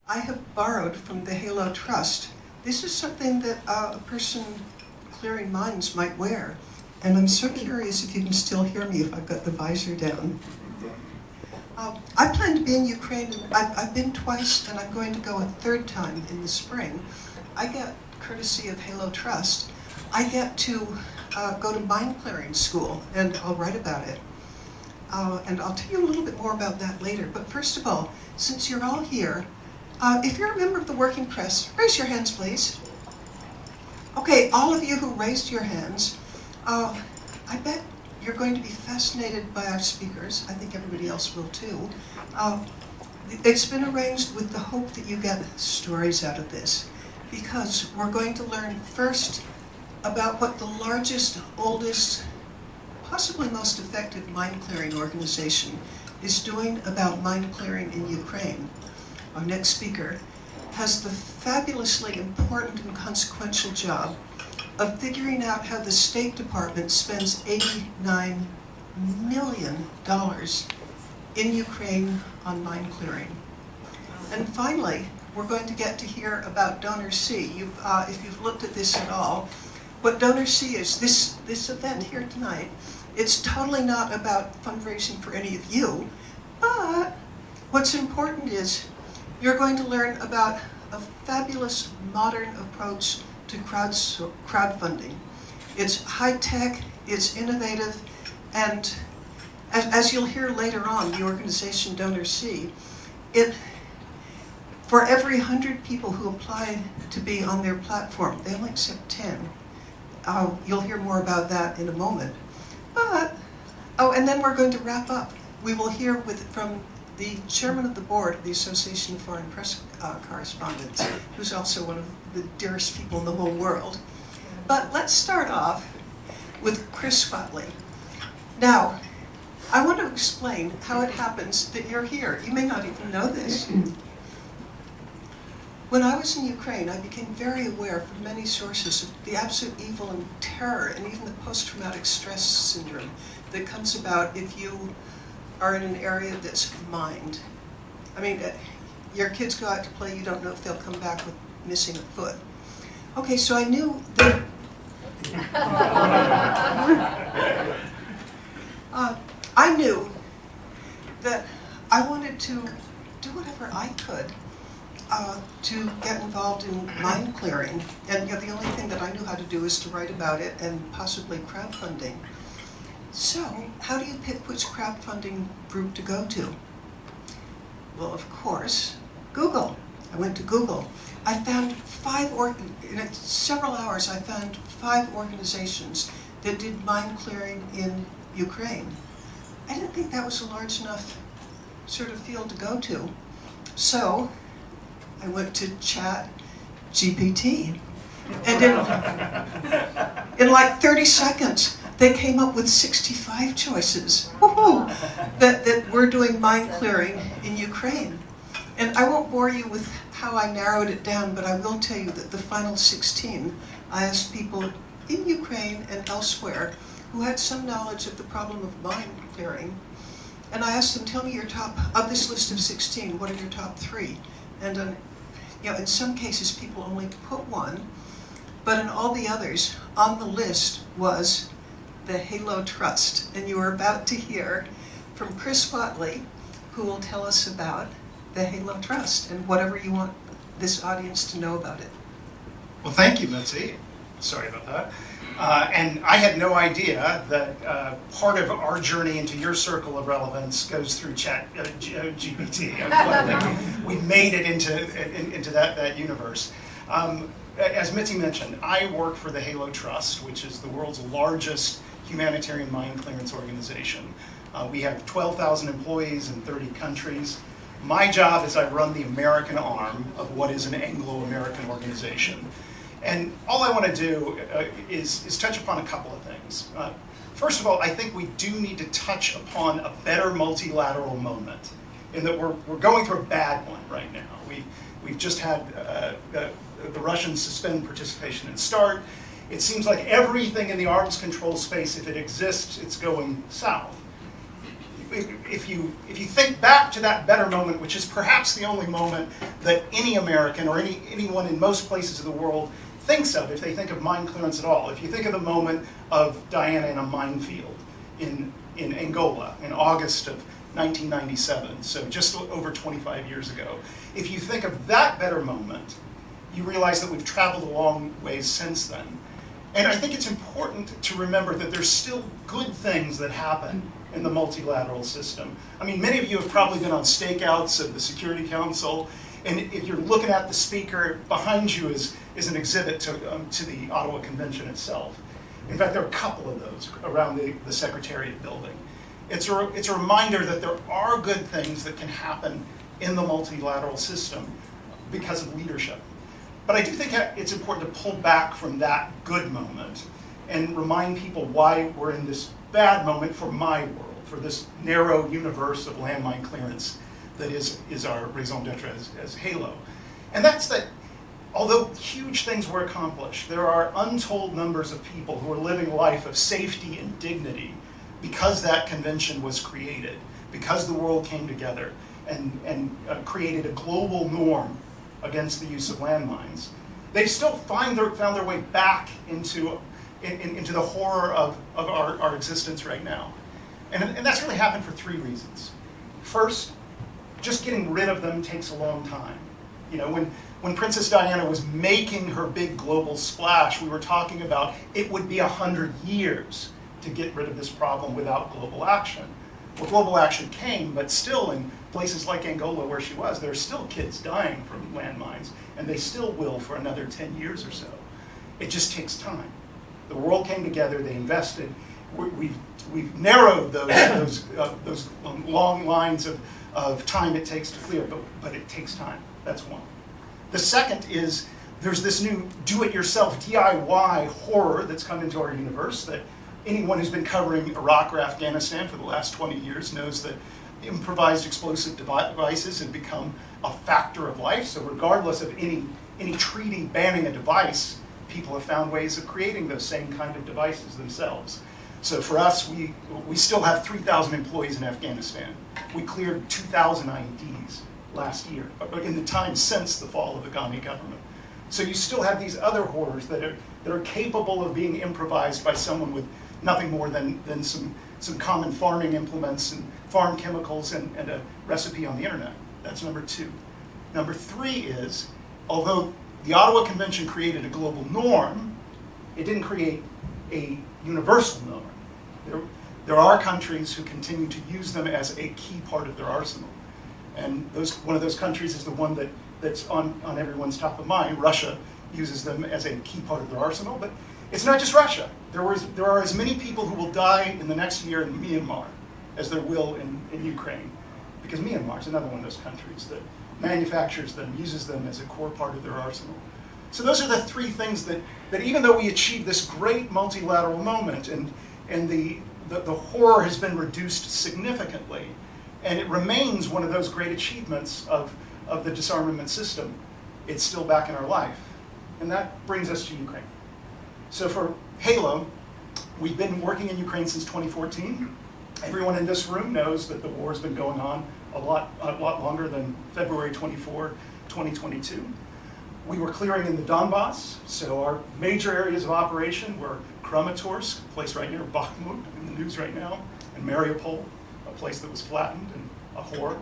I have borrowed from the Halo Trust. This is something that a person clearing mines might wear. And I'm so curious if you can still hear me if I've got the visor down. I plan to be in Ukraine. I've been twice, and I'm going to go a third time in the spring. I get, courtesy of Halo Trust, I get to go to mine clearing school, and I'll write about it. And I'll tell you a little bit more about that later. But first of all, since you're all here, if you're a member of the working press, raise your hands, please. Okay, all of you who raised your hands, I bet you're going to be fascinated by our speakers. I think everybody else will too. It's been arranged with the hope that you get stories out of this, because we're going to learn first about what the largest, oldest, possibly most effective mine clearing organization is doing about mine clearing in Ukraine. Our next speaker has the fabulously important and consequential job of figuring out how the State Department spends $89 million in Ukraine on mine clearing. And finally, we're going to get to hear about Donor C. If you've looked at this at all, what Donor C is, this event here tonight, it's totally not about fundraising for any of you, but what's important is you're going to learn about a fabulous modern approach to crowdfunding. It's high-tech, it's innovative, and as you'll hear later on, the organization Donor C, for every 100 people who apply to be on their platform, they only accept 10. You'll hear more about that in a moment. But, and then we're going to wrap up. We will hear from the chairman of the board of the Association of Foreign Press Correspondents, who's also one of the dearest people in the whole world. But let's start off with Chris Whatley. Now, I want to explain how it happens that you're here. You may not even know this. When I was in Ukraine, I became very aware from many sources of the absolute evil and terror and even the post-traumatic stress syndrome that comes about if you are in an area that's mined. I mean, your kids go out to play, you don't know if they'll come back with missing a foot. Okay, so I knew that I knew that I wanted to do whatever I could to get involved in mine clearing. And the only thing that I knew how to do is to write about it and possibly crowdfunding. So, how do you pick which crowdfunding group to go to? Well, of course, Google. I went to Google. I found in several hours, I found 5 organizations that did mine clearing in Ukraine. I didn't think that was a large enough sort of field to go to. So, I went to ChatGPT. And in like 30 seconds, they came up with 65 choices that we're doing mine clearing in Ukraine. And I won't bore you with how I narrowed it down, but I will tell you that the final 16, I asked people in Ukraine and elsewhere who had some knowledge of the problem of mine clearing. And I asked them, tell me your top, of this list of 16, what are your top 3? And in some cases people only put 1, but in all the others on the list was the Halo Trust. And you are about to hear from Chris Whatley, who will tell us about the Halo Trust and whatever you want this audience to know about it. Well, thank you, Mitzi. Sorry about that. And I had no idea that part of our journey into your circle of relevance goes through GPT. I'm glad that we made it into that universe. As Mitzi mentioned, I work for the Halo Trust, which is the world's largest humanitarian mine clearance organization. We have 12,000 employees in 30 countries. My job is I run the American arm of what is an Anglo-American organization. And all I want to do is touch upon a couple of things. First of all, I think we do need to touch upon a better multilateral moment, in that we're going through a bad one right now. We've just had the Russians suspend participation in START. It seems like everything in the arms control space, if it exists, it's going south. if you think back to that better moment, which is perhaps the only moment that any American or anyone in most places of the world thinks of if they think of mine clearance at all. If you think of the moment of Diana in a minefield in Angola in August of 1997, so just over 25 years ago. If you think of that better moment, you realize that we've traveled a long ways since then. And I think it's important to remember that there's still good things that happen in the multilateral system. I mean, many of you have probably been on stakeouts of the Security Council, and if you're looking at the speaker, behind you is an exhibit to the Ottawa Convention itself. In fact, there are a couple of those around the Secretariat building. It's a reminder that there are good things that can happen in the multilateral system because of leadership. But I do think it's important to pull back from that good moment and remind people why we're in this bad moment for my world, for this narrow universe of landmine clearance that is our raison d'etre as HALO. And that's that although huge things were accomplished, there are untold numbers of people who are living a life of safety and dignity because that convention was created, because the world came together and created a global norm against the use of landmines. They've still found their way back into the horror of our existence right now. And that's really happened for three reasons. First, just getting rid of them takes a long time. You know, when Princess Diana was making her big global splash, we were talking about it would be 100 years to get rid of this problem without global action. Well, global action came, but still in places like Angola where she was, there are still kids dying from landmines, and they still will for another 10 years or so. It just takes time. The world came together, they invested. We've narrowed those long lines of time it takes to clear, but it takes time. That's one. The second is there's this new do-it-yourself DIY horror that's come into our universe that anyone who's been covering Iraq or Afghanistan for the last 20 years knows that improvised explosive devices have become a factor of life. So regardless of any treaty banning a device, people have found ways of creating those same kind of devices themselves. So for us, we still have 3,000 employees in Afghanistan. We cleared 2,000 IEDs last year, in the time since the fall of the Ghani government. So you still have these other horrors that are capable of being improvised by someone with nothing more than some common farming implements and farm chemicals and a recipe on the internet. That's number two. Number three is, although the Ottawa Convention created a global norm, it didn't create a universal norm. There are countries who continue to use them as a key part of their arsenal. And one of those countries is the one that's on everyone's top of mind. Russia uses them as a key part of their arsenal, but it's not just Russia. There are as many people who will die in the next year in Myanmar as there will in Ukraine, because Myanmar is another one of those countries that manufactures them, uses them as a core part of their arsenal. So those are the three things that even though we achieved this great multilateral moment and the horror has been reduced significantly, and it remains one of those great achievements of the disarmament system, it's still back in our life. And that brings us to Ukraine. So for HALO, we've been working in Ukraine since 2014. Everyone in this room knows that the war has been going on a lot longer than February 24, 2022. We were clearing in the Donbass, so our major areas of operation were Kramatorsk, a place right near Bakhmut in the news right now, and Mariupol, a place that was flattened and a horror.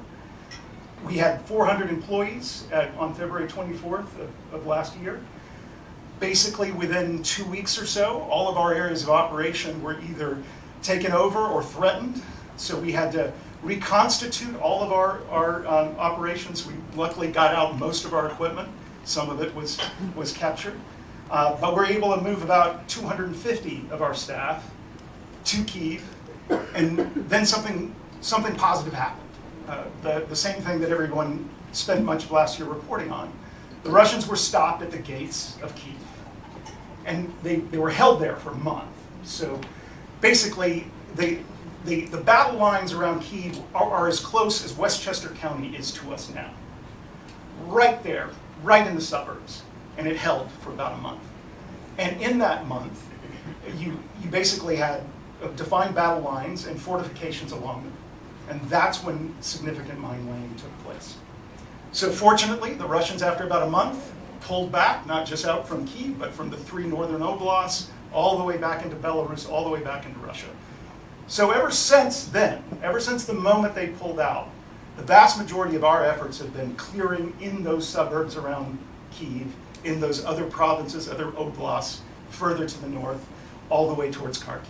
We had 400 employees on February 24th of last year. Basically, within 2 weeks or so, all of our areas of operation were either taken over or threatened. So we had to reconstitute all of our operations. We luckily got out most of our equipment. Some of it was captured. But we're able to move about 250 of our staff to Kyiv, and then something positive happened. The same thing that everyone spent much of last year reporting on. The Russians were stopped at the gates of Kyiv, and they were held there for a month. So basically, the battle lines around Kyiv are as close as Westchester County is to us now. Right there, right in the suburbs, and it held for about a month. And in that month, you basically had defined battle lines and fortifications along them. And that's when significant mine laying took place. So fortunately, the Russians, after about a month, pulled back, not just out from Kyiv, but from the 3 northern oblasts, all the way back into Belarus, all the way back into Russia. So ever since then, ever since the moment they pulled out, the vast majority of our efforts have been clearing in those suburbs around Kyiv, in those other provinces, other oblasts, further to the north, all the way towards Kharkiv.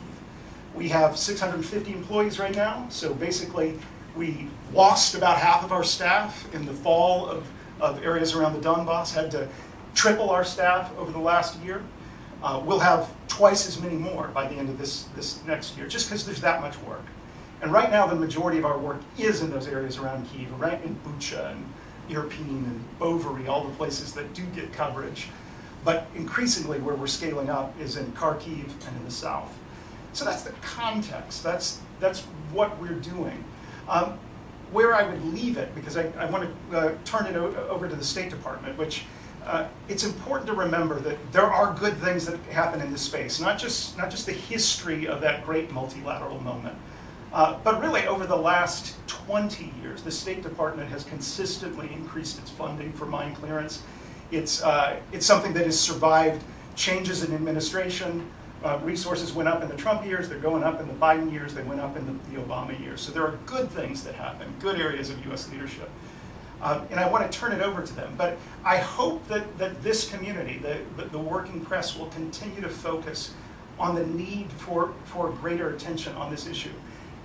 We have 650 employees right now, so basically we lost about half of our staff in the fall of areas around the Donbass, had to triple our staff over the last year. We'll have twice as many more by the end of this next year, just because there's that much work. And right now the majority of our work is in those areas around Kyiv, right in Bucha and Irpin and Bovary, all the places that do get coverage. But increasingly where we're scaling up is in Kharkiv and in the south. So that's the context, that's what we're doing. Where I would leave it, because I want to turn it over to the State Department, which it's important to remember that there are good things that happen in this space, not just the history of that great multilateral moment, but really over the last 20 years, the State Department has consistently increased its funding for mine clearance. It's something that has survived changes in administration. Resources went up in the Trump years, they're going up in the Biden years, they went up in the Obama years. So there are good things that happen, good areas of US leadership. And I want to turn it over to them. But I hope that this community, the working press, will continue to focus on the need for greater attention on this issue.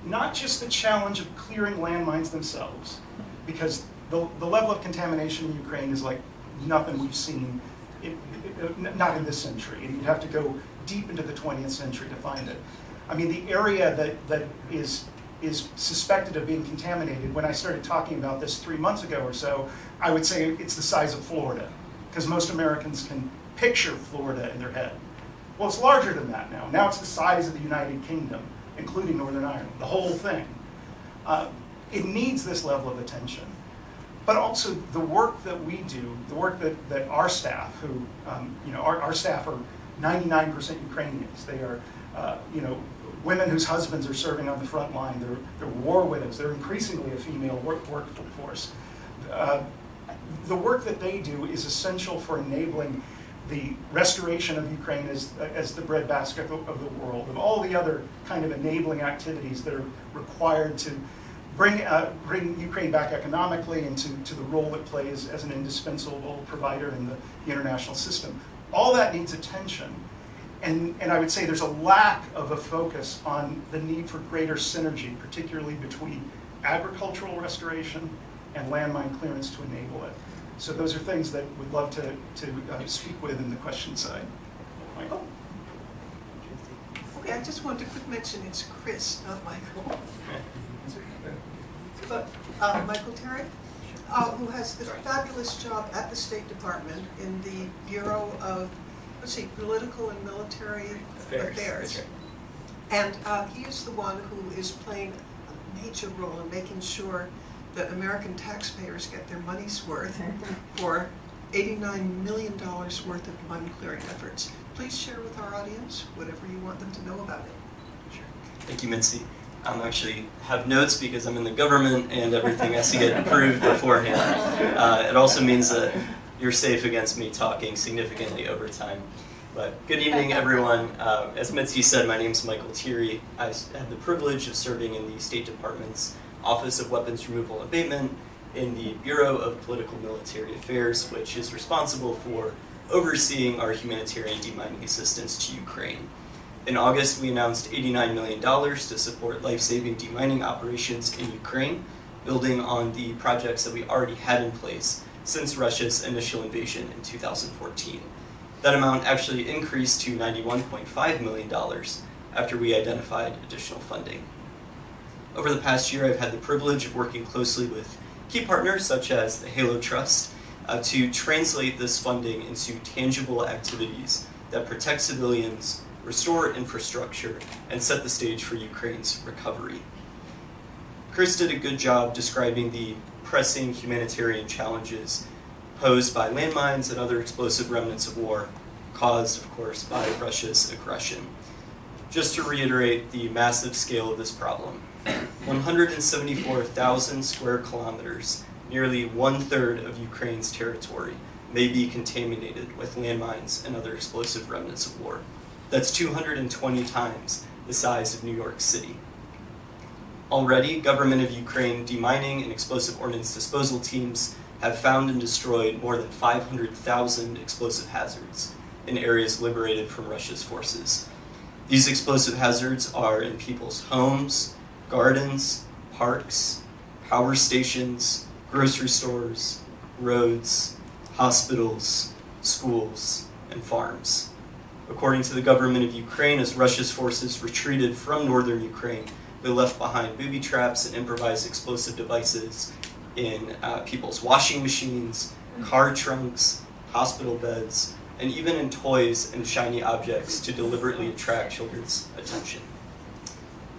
Not just the challenge of clearing landmines themselves, because the level of contamination in Ukraine is like nothing we've seen, not in this century. And you'd have to go deep into the 20th century to find it. I mean, the area that is suspected of being contaminated, when I started talking about this 3 months ago or so, I would say it's the size of Florida, because most Americans can picture Florida in their head. Well, it's larger than that now. Now it's the size of the United Kingdom, including Northern Ireland, the whole thing. It needs this level of attention. But also the work that we do, the work that our staff, who, our staff are 99% Ukrainians. They are, women whose husbands are serving on the front line. They're war widows. They're increasingly a female workforce. The work that they do is essential for enabling the restoration of Ukraine as the breadbasket of the world, of all the other kind of enabling activities that are required to bring Ukraine back economically and to the role it plays as an indispensable provider in the international system. All that needs attention. And I would say there's a lack of a focus on the need for greater synergy, particularly between agricultural restoration and landmine clearance to enable it. So those are things that we'd love to speak with in the question side. Michael? Okay, I just wanted to quick mention it's Chris, not Michael. But Michael Tirre, who has the fabulous job at the State Department in the Bureau of, Political and Military Affairs. And he is the one who is playing a major role in making sure that American taxpayers get their money's worth for $89 million worth of mine clearing efforts. Please share with our audience whatever you want them to know about it. Sure. Thank you, Mitzi. I actually have notes because I'm in the government and everything has to get approved beforehand. It also means that you're safe against me talking significantly over time. But good evening, everyone. As Mitzi said, my name is Michael Tirre. I have the privilege of serving in the State Department's Office of Weapons Removal and Abatement in the Bureau of Political Military Affairs, which is responsible for overseeing our humanitarian demining assistance to Ukraine. In August, we announced $89 million to support life-saving demining operations in Ukraine, building on the projects that we already had in place since Russia's initial invasion in 2014. That amount actually increased to $91.5 million after we identified additional funding. Over the past year, I've had the privilege of working closely with key partners such as the Halo Trust to translate this funding into tangible activities that protect civilians, restore infrastructure, and set the stage for Ukraine's recovery. Chris did a good job describing the pressing humanitarian challenges posed by landmines and other explosive remnants of war, caused, of course, by Russia's aggression. Just to reiterate the massive scale of this problem, 174,000 square kilometers, nearly 1/3 of Ukraine's territory, may be contaminated with landmines and other explosive remnants of war. That's 220 times the size of New York City. Already, government of Ukraine demining and explosive ordnance disposal teams have found and destroyed more than 500,000 explosive hazards in areas liberated from Russia's forces. These explosive hazards are in people's homes, gardens, parks, power stations, grocery stores, roads, hospitals, schools, and farms. According to the government of Ukraine, as Russia's forces retreated from northern Ukraine, they left behind booby traps and improvised explosive devices in people's washing machines, car trunks, hospital beds, and even in toys and shiny objects to deliberately attract children's attention.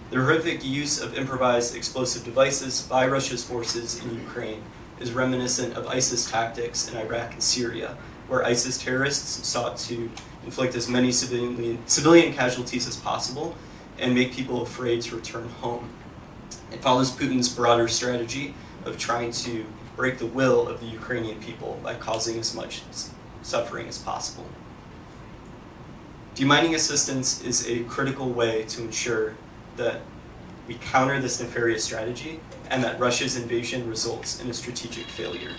The horrific use of improvised explosive devices by Russia's forces in Ukraine is reminiscent of ISIS tactics in Iraq and Syria, where ISIS terrorists sought to inflict as many civilian casualties as possible and make people afraid to return home. It follows Putin's broader strategy of trying to break the will of the Ukrainian people by causing as much suffering as possible. Demining assistance is a critical way to ensure that we counter this nefarious strategy and that Russia's invasion results in a strategic failure.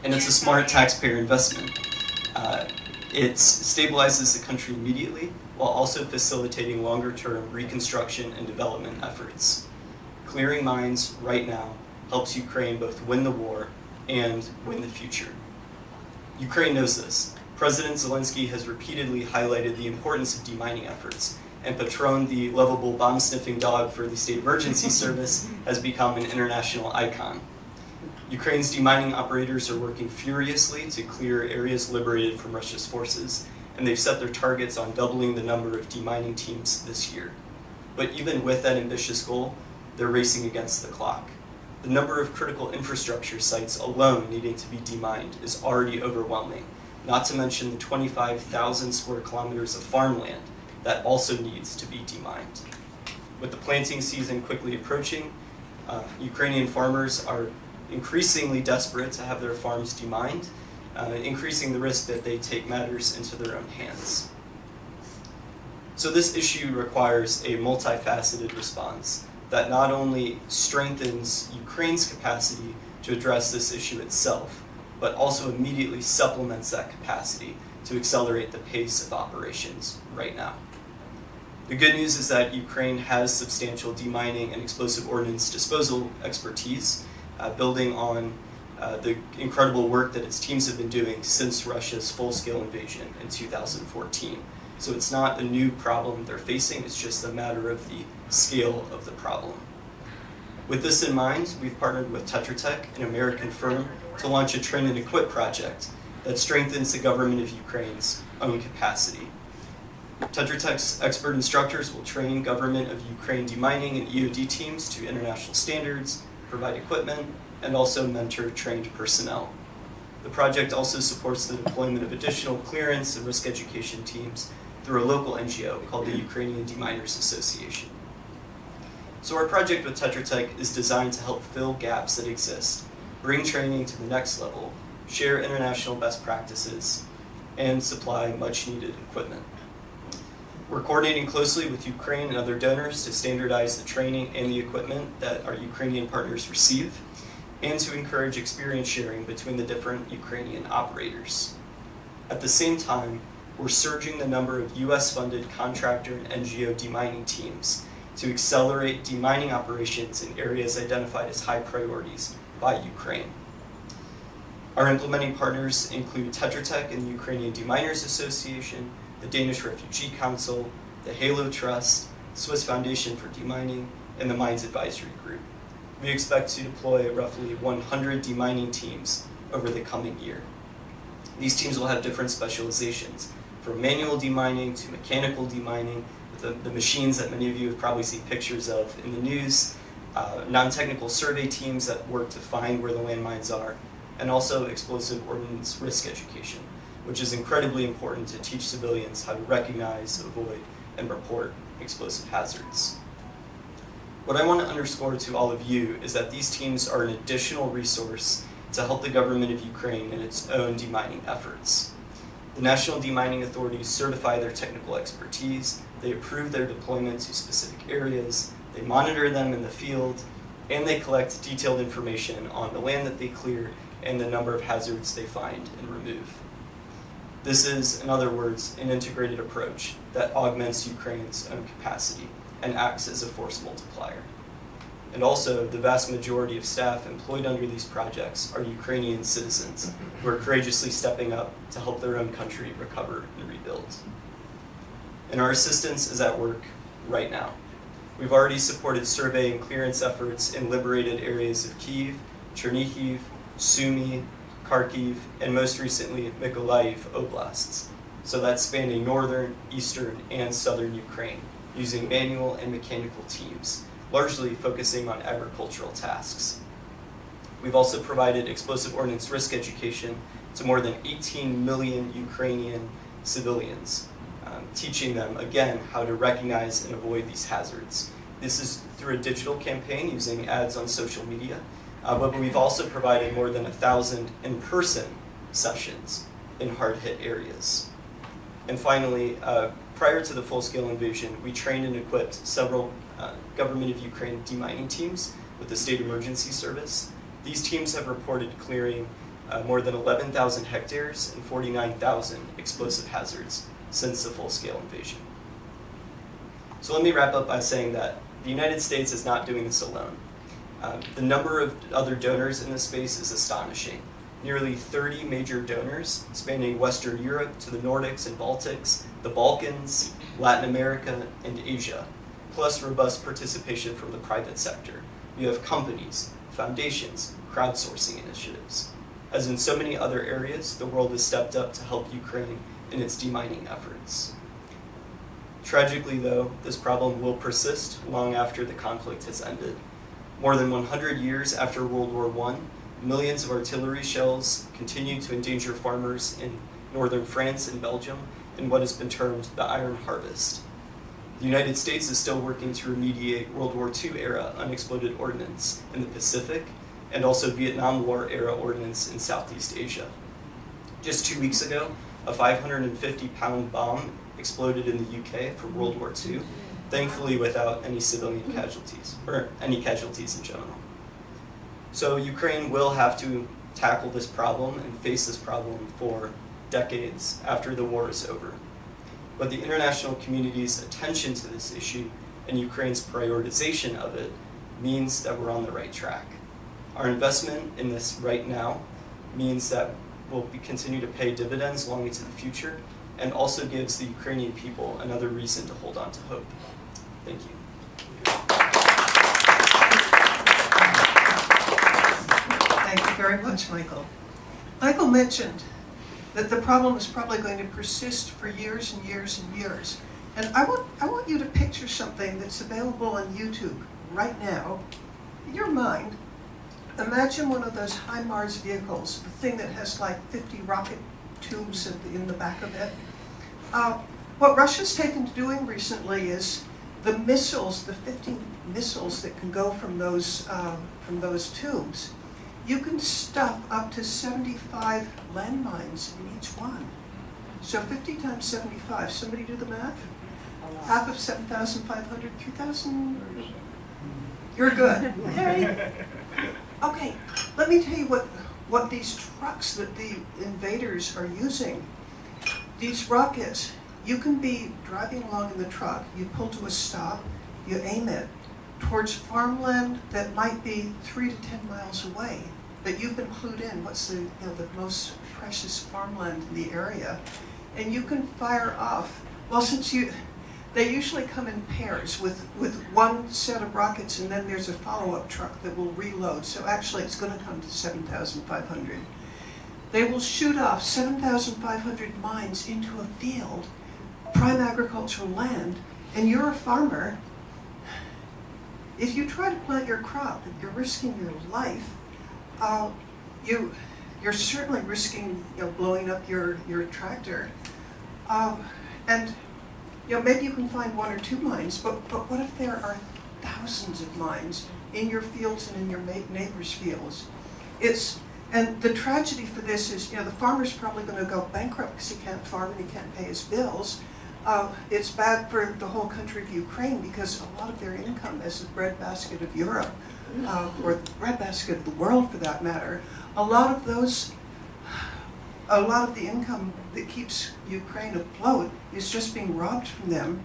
And it's a smart taxpayer investment. It stabilizes the country immediately while also facilitating longer-term reconstruction and development efforts. Clearing mines right now helps Ukraine both win the war and win the future. Ukraine knows this. President Zelensky has repeatedly highlighted the importance of demining efforts, and Patron, the lovable bomb-sniffing dog for the State Emergency Service, has become an international icon. Ukraine's demining operators are working furiously to clear areas liberated from Russia's forces, and they've set their targets on doubling the number of demining teams this year. But even with that ambitious goal, they're racing against the clock. The number of critical infrastructure sites alone needing to be demined is already overwhelming, not to mention the 25,000 square kilometers of farmland that also needs to be demined. With the planting season quickly approaching, Ukrainian farmers are increasingly desperate to have their farms demined, increasing the risk that they take matters into their own hands. So this issue requires a multifaceted response that not only strengthens Ukraine's capacity to address this issue itself, but also immediately supplements that capacity to accelerate the pace of operations right now. The good news is that Ukraine has substantial demining and explosive ordnance disposal expertise, building on the incredible work that its teams have been doing since Russia's full-scale invasion in 2014. So it's not a new problem they're facing, it's just a matter of the scale of the problem. With this in mind, we've partnered with Tetra Tech, an American firm, to launch a train and equip project that strengthens the government of Ukraine's own capacity. Tetra Tech's expert instructors will train government of Ukraine demining and EOD teams to international standards, provide equipment, and also mentor trained personnel. The project also supports the deployment of additional clearance and risk education teams through a local NGO called the Ukrainian Deminers Association. So our project with Tetra Tech is designed to help fill gaps that exist, bring training to the next level, share international best practices, and supply much needed equipment. We're coordinating closely with Ukraine and other donors to standardize the training and the equipment that our Ukrainian partners receive, and to encourage experience sharing between the different Ukrainian operators. At the same time, we're surging the number of US-funded contractor and NGO demining teams to accelerate demining operations in areas identified as high priorities by Ukraine. Our implementing partners include Tetra Tech and the Ukrainian Deminers Association, the Danish Refugee Council, the Halo Trust, Swiss Foundation for Demining, and the Mines Advisory Group. We expect to deploy roughly 100 demining teams over the coming year. These teams will have different specializations, from manual demining to mechanical demining, with the machines that many of you have probably seen pictures of in the news, non-technical survey teams that work to find where the landmines are, and also explosive ordnance risk education, which is incredibly important to teach civilians how to recognize, avoid, and report explosive hazards. What I want to underscore to all of you is that these teams are an additional resource to help the government of Ukraine in its own demining efforts. The National Demining Authorities certify their technical expertise, they approve their deployment to specific areas, they monitor them in the field, and they collect detailed information on the land that they clear and the number of hazards they find and remove. This is, in other words, an integrated approach that augments Ukraine's own capacity and acts as a force multiplier. And also, the vast majority of staff employed under these projects are Ukrainian citizens who are courageously stepping up to help their own country recover and rebuild. And our assistance is at work right now. We've already supported survey and clearance efforts in liberated areas of Kyiv, Chernihiv, Sumy, Kharkiv, and most recently Mykolaiv oblasts. So that's spanning northern, eastern, and southern Ukraine, using manual and mechanical teams, largely focusing on agricultural tasks. We've also provided explosive ordnance risk education to more than 18 million Ukrainian civilians, teaching them, again, how to recognize and avoid these hazards. This is through a digital campaign using ads on social media, but we've also provided more than 1,000 in-person sessions in hard-hit areas. And finally, prior to the full-scale invasion, we trained and equipped several Government of Ukraine demining teams with the State Emergency Service. These teams have reported clearing more than 11,000 hectares and 49,000 explosive hazards since the full-scale invasion. So let me wrap up by saying that the United States is not doing this alone. The number of other donors in this space is astonishing. Nearly 30 major donors spanning Western Europe to the Nordics and Baltics, the Balkans, Latin America, and Asia, plus robust participation from the private sector. You have companies, foundations, crowdsourcing initiatives. As in so many other areas, the world has stepped up to help Ukraine in its demining efforts. Tragically, though, this problem will persist long after the conflict has ended. More than 100 years after World War I, millions of artillery shells continue to endanger farmers in northern France and Belgium in what has been termed the Iron Harvest. The United States is still working to remediate World War II-era unexploded ordnance in the Pacific and also Vietnam War-era ordnance in Southeast Asia. Just 2 weeks ago, a 550-pound bomb exploded in the UK from World War II, thankfully without any civilian casualties, or any casualties in general. So Ukraine will have to tackle this problem and face this problem for decades after the war is over. But the international community's attention to this issue and Ukraine's prioritization of it means that we're on the right track. Our investment in this right now means that we'll continue to pay dividends long into the future and also gives the Ukrainian people another reason to hold on to hope. Thank you. Thank you very much, Michael. Michael mentioned that the problem is probably going to persist for years and years and years. And I want you to picture something that's available on YouTube right now. In your mind, imagine one of those HIMARS vehicles, the thing that has like 50 rocket tubes in the back of it. What Russia's taken to doing recently is the missiles, the 50 missiles that can go from those tubes. You can stuff up to 75 landmines in each one. So 50 times 75, somebody do the math? Half of 7,500, 2,000? You're good. Okay, let me tell you what these trucks that the invaders are using. These rockets, you can be driving along in the truck, you pull to a stop, you aim it towards farmland that might be 3 to 10 miles away, that you've been clued in, what's the most precious farmland in the area, and you can fire off. Well, they usually come in pairs with one set of rockets, and then there's a follow-up truck that will reload. So actually, it's going to come to 7,500. They will shoot off 7,500 mines into a field, prime agricultural land, and you're a farmer. If you try to plant your crop, you're risking your life. You're certainly risking blowing up your tractor. And maybe you can find 1 or 2 mines, but what if there are thousands of mines in your fields and in your neighbors' fields. And the tragedy for this is, the farmer's probably going to go bankrupt because he can't farm and he can't pay his bills. It's bad for the whole country of Ukraine because a lot of their income as the breadbasket of Europe, or the breadbasket of the world for that matter, a lot of the income that keeps Ukraine afloat is just being robbed from them.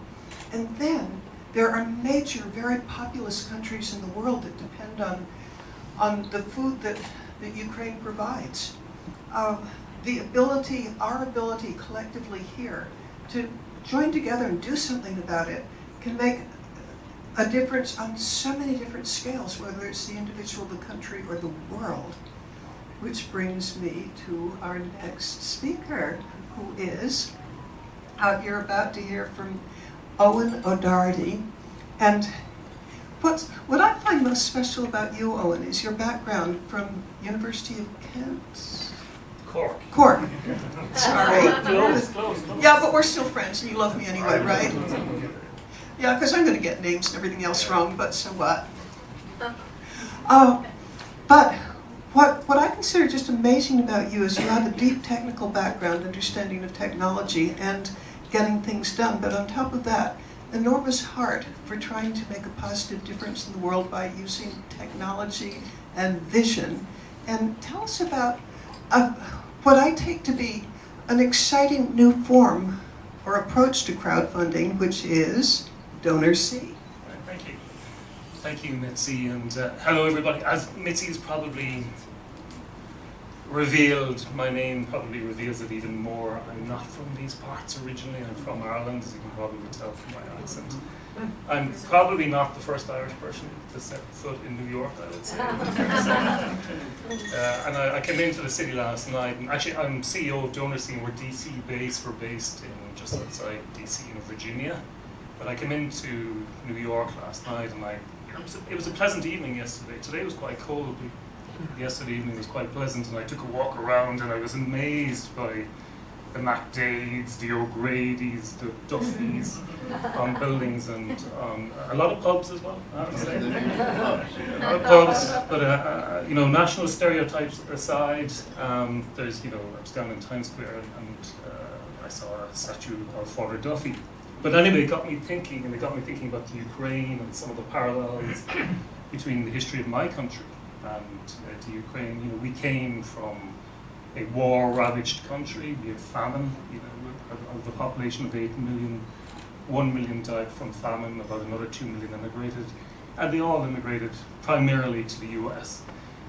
And then there are major, very populous countries in the world that depend on the food that Ukraine provides. Our ability collectively here to join together and do something about it can make a difference on so many different scales, whether it's the individual, the country, or the world. Which brings me to our next speaker, who is, you're about to hear from Owen O'Doherty. And what I find most special about you, Owen, is your background from University of Kent. Cork. Sorry. Close. Yeah, but we're still friends, and you love me anyway, right? Yeah, because I'm going to get names and everything else wrong, but so what? But what I consider just amazing about you is you have a deep technical background, understanding of technology, and getting things done. But on top of that, enormous heart for trying to make a positive difference in the world by using technology and vision. And tell us about what I take to be an exciting new form or approach to crowdfunding, which is DonorSee. Thank you. Thank you, Mitzi, and hello everybody. As Mitzi has probably revealed, my name probably reveals it even more. I'm not from these parts originally. I'm from Ireland, as you can probably tell from my accent. I'm probably not the first Irish person to set foot in New York, I would say. And I came into the city last night, and actually I'm CEO of DonorSee, and we're DC based. We're based in just outside DC in Virginia. But I came into New York last night, and it was a pleasant evening yesterday. Today was quite cold. Yesterday evening was quite pleasant, and I took a walk around, and I was amazed by the MacDades, the O'Grady's, the Duffys on buildings, and a lot of pubs as well, I have to say. A lot of pubs, but national stereotypes aside, there's, I was down in Times Square, and I saw a statue of Father Duffy. But anyway, it got me thinking about the Ukraine and some of the parallels between the history of my country and the Ukraine. We came from a war-ravaged country. We had famine. Of the population of 8 million, 1 million died from famine. About another 2 million immigrated, and they all immigrated primarily to the U.S.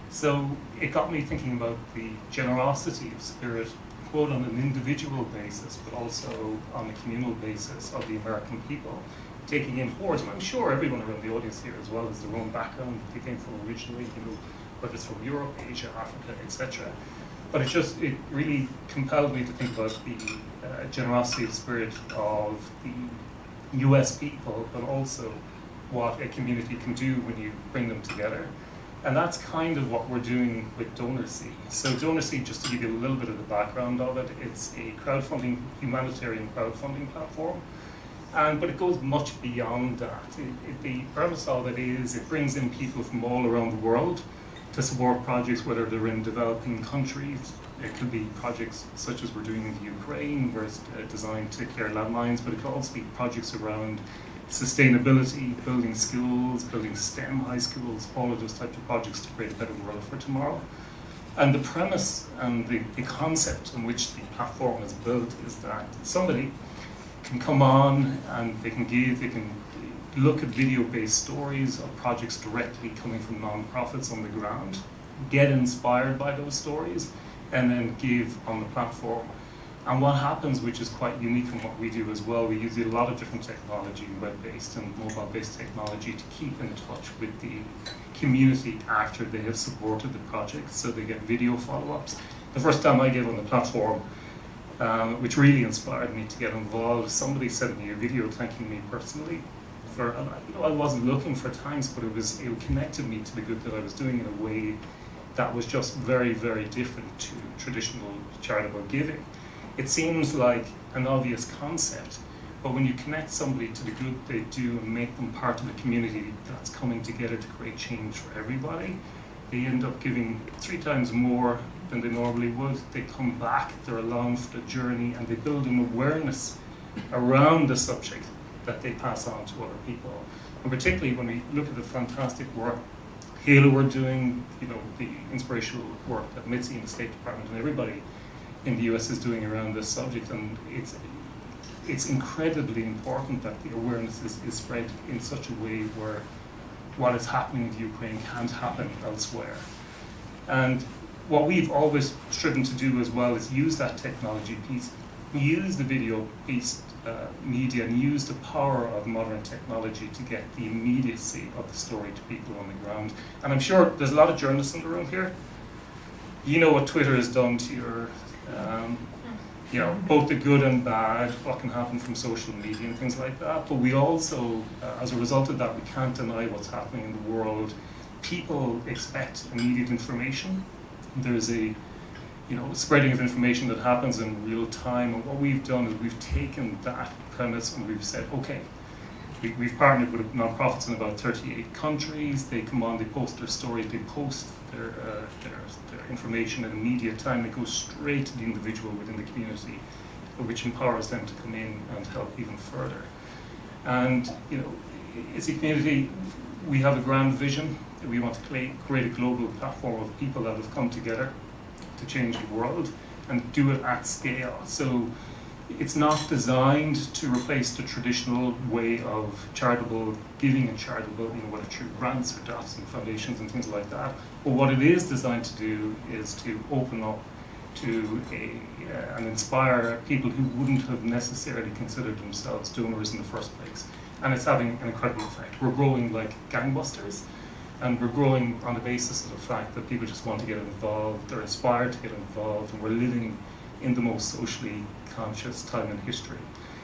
So it got me thinking about the generosity of spirit, both on an individual basis, but also on a communal basis of the American people, taking in hordes. And I'm sure everyone around the audience here, as well as their own background they came from originally, whether it's from Europe, Asia, Africa, etc. But it really compelled me to think about the generosity of spirit of the US people, but also what a community can do when you bring them together. And that's kind of what we're doing with DonorSee. So DonorSee, just to give you a little bit of the background of it, it's a humanitarian crowdfunding platform. But it goes much beyond that. The premise of it is it brings in people from all around the world to support projects, whether they're in developing countries. It could be projects such as we're doing in the Ukraine, where it's designed to clear landmines, but it could also be projects around sustainability, building schools, building STEM high schools, all of those types of projects to create a better world for tomorrow. And the premise and the concept on which the platform is built is that somebody can come on and they can look at video-based stories of projects directly coming from non-profits on the ground, get inspired by those stories, and then give on the platform. And what happens, which is quite unique in what we do as well, we use a lot of different technology, web-based and mobile-based technology, to keep in touch with the community after they have supported the project, so they get video follow-ups. The first time I gave on the platform, which really inspired me to get involved, somebody sent me a video thanking me personally for, I wasn't looking for thanks, but it connected me to the good that I was doing in a way that was just very, very different to traditional charitable giving. It seems like an obvious concept, But when you connect somebody to the good they do and make them part of a community that's coming together to create change for everybody, they end up giving 3 times more than they normally would. They come back, they're along for the journey, and they build an awareness around the subject that they pass on to other people. And particularly when we look at the fantastic work Halo are doing, you know, the inspirational work that Mitzi in the State Department and everybody in the US is doing around this subject, and it's incredibly important that the awareness is spread in such a way where what is happening in Ukraine can't happen elsewhere. And what we've always striven to do as well is use that technology piece, use the video-based media, and use the power of modern technology to get the immediacy of the story to people on the ground. And I'm sure there's a lot of journalists in the room here. You know what Twitter has done to your, you know, both the good and bad, what can happen from social media and things like that. But we also, as a result of that, we can't deny what's happening in the world. People expect immediate information. There's a, you know, spreading of information that happens in real time. And what we've done is we've taken that premise and we've said, okay, we've partnered with nonprofits in about 38 countries. They come on, they post their stories, they post their information in immediate time. It goes straight to the individual within the community, which empowers them to come in and help even further. And, you know, it's a community, we have a grand vision. We want to create a global platform of people that have come together to change the world and do it at scale. So it's not designed to replace the traditional way of charitable giving and charitable, you know, whether through grants or DAFs and foundations and things like that. But what it is designed to do is to open up to and inspire people who wouldn't have necessarily considered themselves donors in the first place. And it's having an incredible effect. We're growing like gangbusters. And we're growing on the basis of the fact that people just want to get involved, they're inspired to get involved, and we're living in the most socially conscious time in history.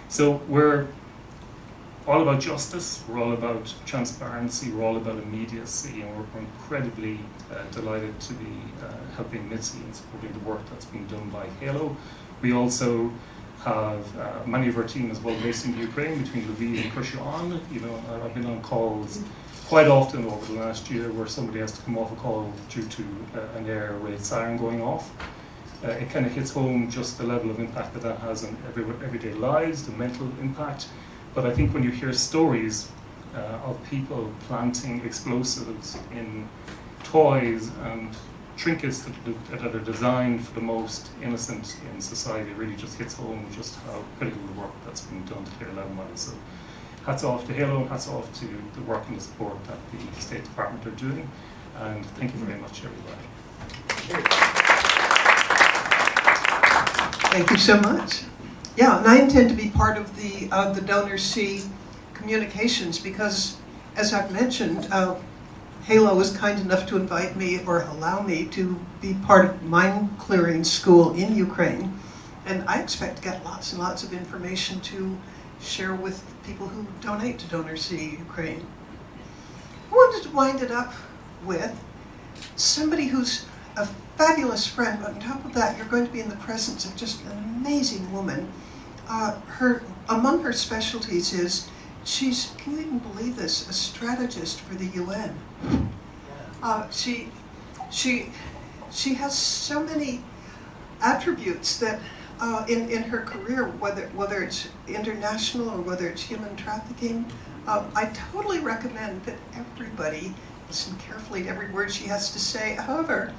So we're all about justice, we're all about transparency, we're all about immediacy, and we're incredibly delighted to be helping Mitzi and supporting the work that's being done by Halo. We also have many of our team as well based in Ukraine, between Lviv and Kherson. You know, I've been on calls quite often over the last year where somebody has to come off a call due to an air raid siren going off. It kind of hits home just the level of impact that that has on everyday lives, the mental impact. But I think when you hear stories of people planting explosives in toys and trinkets that are designed for the most innocent in society, it really just hits home just how critical the work that's being done to clear landmines. So hats off to Halo and hats off to the work and the support that the State Department are doing. And thank you very much, everybody. Thank you so much. Yeah, and I intend to be part of the Donor C communications because, as I've mentioned, Halo was kind enough to invite me or allow me to be part of mine clearing school in Ukraine. And I expect to get lots and lots of information to share with people who donate to Donor C Ukraine. I wanted to wind it up with somebody who's a fabulous friend, but on top of that, you're going to be in the presence of just an amazing woman. Among her specialties is she's, can you even believe this, a strategist for the UN. She has so many attributes that in her career, whether it's international or whether it's human trafficking, I totally recommend that everybody listen carefully to every word she has to say. However,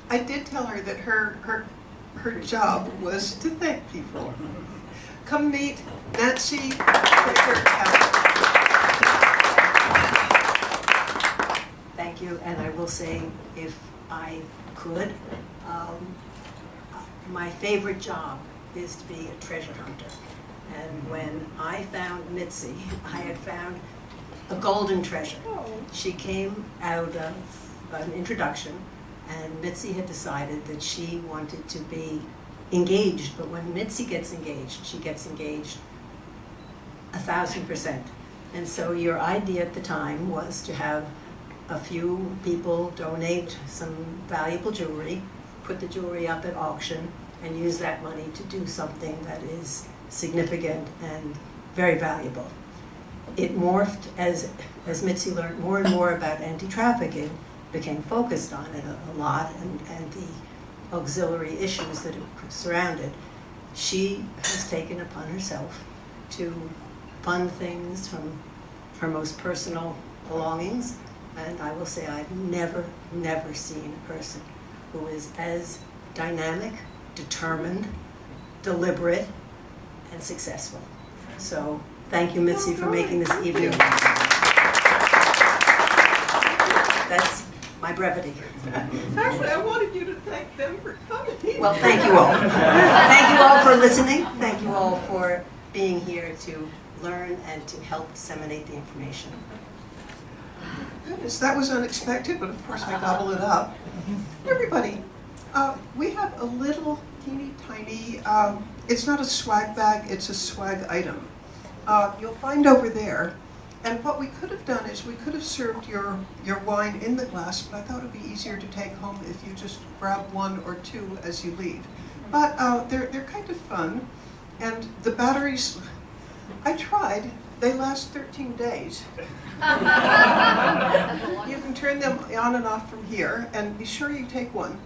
I did tell her that her job was to thank people. Come meet Nancy Perdue. Thank you, and I will say, if I could, my favorite job is to be a treasure hunter. And when I found Mitzi, I had found a golden treasure. She came out of an introduction, and Mitzi had decided that she wanted to be engaged, but when Mitzi gets engaged, she gets engaged 1,000%. And so your idea at the time was to have a few people donate some valuable jewelry, put the jewelry up at auction, and use that money to do something that is significant and very valuable. It morphed as Mitzi learned more and more about anti-trafficking, became focused on it a lot, and the auxiliary issues that it surrounded. She has taken upon herself to fund things from her most personal belongings, and I will say I've never seen a person who is as dynamic, determined, deliberate, and successful. So thank you, Mitzi, for making this evening. That's my brevity. Actually, I wanted you to thank them for coming. Well, thank you all. Thank you all for listening. Thank you all for being here to learn and to help disseminate the information. Goodness, that was unexpected, but of course I gobble it up. Everybody, we have a little teeny tiny, it's not a swag bag, it's a swag item. You'll find over there. And what we could have done is we could have served your wine in the glass, but I thought it would be easier to take home if you just grab one or two as you leave. But they're kind of fun, and the batteries, I tried, they last 13 days. You can turn them on and off from here, and be sure you take one.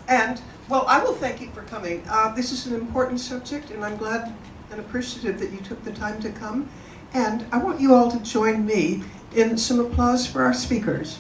And, well, I will thank you for coming. This is an important subject, and I'm glad and appreciative that you took the time to come. And I want you all to join me in some applause for our speakers.